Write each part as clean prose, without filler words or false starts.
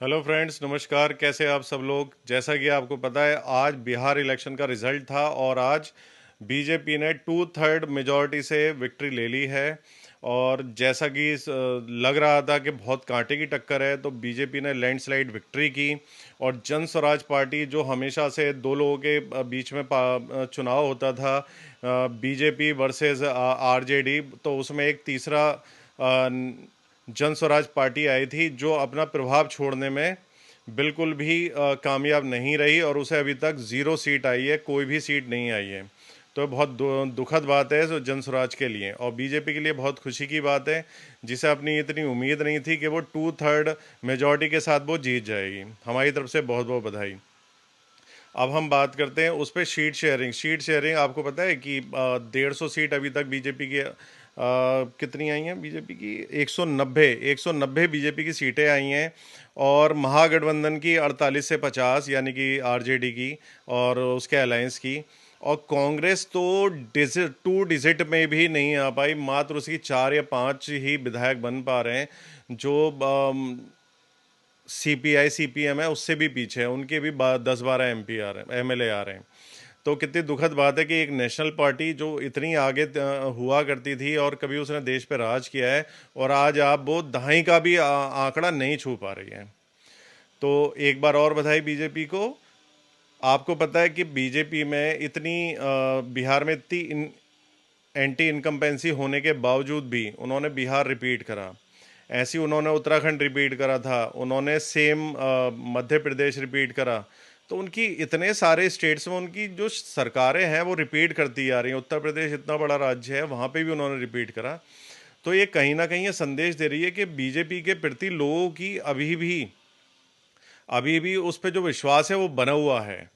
Hello friends, नमस्कार। कैसे आप सब लोग। जैसा कि आपको पता है, आज बिहार इलेक्शन का रिजल्ट था और आज बीजेपी ने 2/3 मेजॉरिटी से विक्ट्री ले ली है। और जैसा कि लग रहा था कि बहुत कांटे की टक्कर है, तो बीजेपी ने लैंडस्लाइड विक्ट्री की। और जन स्वराज पार्टी, जो हमेशा से दो लोगों के बीच में चुनाव होता था, बीजेपी वर्सेस आरजेडी, तो उसमें एक तीसरा जन स्वराज पार्टी आई थी, जो अपना प्रभाव छोड़ने में बिल्कुल भी कामयाब नहीं रही और उसे अभी तक 0 सीट आई है, कोई भी सीट नहीं आई है। तो बहुत दुखद बात है जो जन स्वराज के लिए, और बीजेपी के लिए बहुत खुशी की बात है, जिसे अपनी इतनी उम्मीद नहीं थी कि वो 2/3 मेजॉरिटी के साथ वो जीत जाएगी। हमारी तरफ से बहुत बहुत बधाई। अब हम बात करते हैं उस पर शीट शेयरिंग आपको पता है कि 150 सीट अभी तक बीजेपी की कितनी आई हैं बीजेपी की, 190 बीजेपी की सीटें आई हैं। और महागठबंधन की 48 से 50, यानी कि आरजेडी की और उसके अलायंस की। और कांग्रेस तो 2 डिजिट में भी नहीं आ पाई, मात्र उसकी 4 या 5 ही विधायक बन पा रहे हैं, जो सीपीआई सीपीएम है उससे भी पीछे है। उनके भी 10-12 एमपी आ रहे हैं, एमएलए आ रहे हैं। तो कितनी दुखद बात है कि एक नेशनल पार्टी जो इतनी आगे हुआ करती थी और कभी उसने देश पे राज किया है, और आज आप वो दहाई का भी आंकड़ा नहीं छू पा रही है। तो एक बार और बधाई बीजेपी को। आपको पता है कि बीजेपी में इतनी बिहार में इतनी एंटी इनकम्पेंसी होने के बावजूद भी उन्होंने बिहार रिपीट करा। ऐसी उन्होंने उत्तराखंड रिपीट करा था, उन्होंने सेम मध्य प्रदेश रिपीट करा। तो उनकी इतने सारे स्टेट्स में उनकी जो सरकारें हैं वो रिपीट करती आ रही हैं। उत्तर प्रदेश इतना बड़ा राज्य है, वहाँ पे भी उन्होंने रिपीट करा। तो ये कहीं ना कहीं ये संदेश दे रही है कि बीजेपी के प्रति लोगों की अभी भी उस पर जो विश्वास है वो बना हुआ है।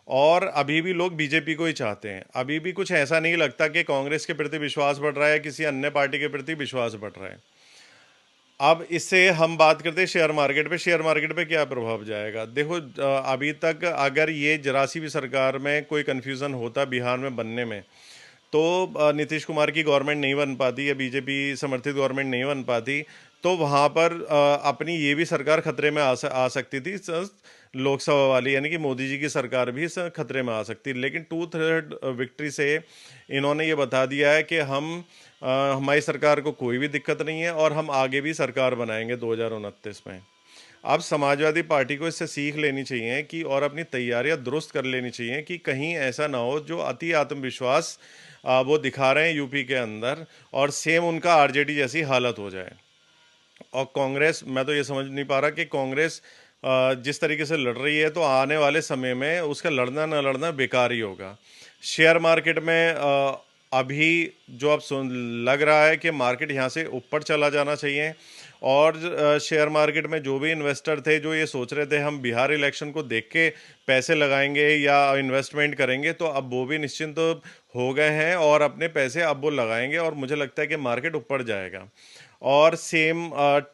और अभी भी लोग बीजेपी को ही चाहते हैं। अभी भी कुछ ऐसा नहीं लगता कि कांग्रेस के प्रति विश्वास बढ़ रहा है, किसी अन्य पार्टी के प्रति विश्वास बढ़ रहा है। अब इससे हम बात करते हैं शेयर मार्केट पे क्या प्रभाव जाएगा। देखो, अभी तक अगर ये जरा सी भी सरकार में कोई कन्फ्यूज़न होता बिहार में बनने में, तो नीतीश कुमार की गवर्नमेंट नहीं बन पाती या बीजेपी समर्थित गवर्नमेंट नहीं बन पाती, तो वहाँ पर अपनी ये भी सरकार खतरे में आ सकती थी, लोकसभा वाली, यानी कि मोदी जी की सरकार भी खतरे में आ सकती। लेकिन 2/3 विक्ट्री से इन्होंने ये बता दिया है कि हमारी सरकार को कोई भी दिक्कत नहीं है और हम आगे भी सरकार बनाएंगे 2029 में। अब समाजवादी पार्टी को इससे सीख लेनी चाहिए कि, और अपनी तैयारियां दुरुस्त कर लेनी चाहिए कि कहीं ऐसा ना हो जो अति आत्मविश्वास वो दिखा रहे हैं यूपी के अंदर, और सेम उनका आरजेडी जैसी हालत हो जाए। और कांग्रेस, मैं तो ये समझ नहीं पा रहा कि कांग्रेस जिस तरीके से लड़ रही है, तो आने वाले समय में उसका लड़ना ना लड़ना बेकार ही होगा। शेयर मार्केट में अभी जो अब सुन लग रहा है कि मार्केट यहाँ से ऊपर चला जाना चाहिए। और शेयर मार्केट में जो भी इन्वेस्टर थे, जो ये सोच रहे थे हम बिहार इलेक्शन को देख के पैसे लगाएंगे या इन्वेस्टमेंट करेंगे, तो अब वो भी निश्चिंत हो गए हैं और अपने पैसे अब वो लगाएंगे, और मुझे लगता है कि मार्केट ऊपर जाएगा। और सेम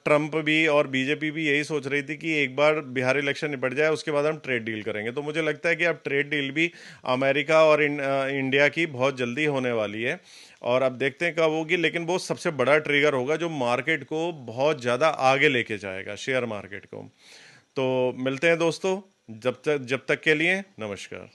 ट्रम्प भी और बीजेपी भी यही सोच रही थी कि एक बार बिहार इलेक्शन निपट जाए, उसके बाद हम ट्रेड डील करेंगे। तो मुझे लगता है कि अब ट्रेड डील भी अमेरिका और इंडिया की बहुत जल्दी होने वाली है, और अब देखते हैं कब होगी। लेकिन वो सबसे बड़ा ट्रिगर होगा जो मार्केट को बहुत ज़्यादा आगे लेके जाएगा, शेयर मार्केट को। तो मिलते हैं दोस्तों, जब तक के लिए नमस्कार।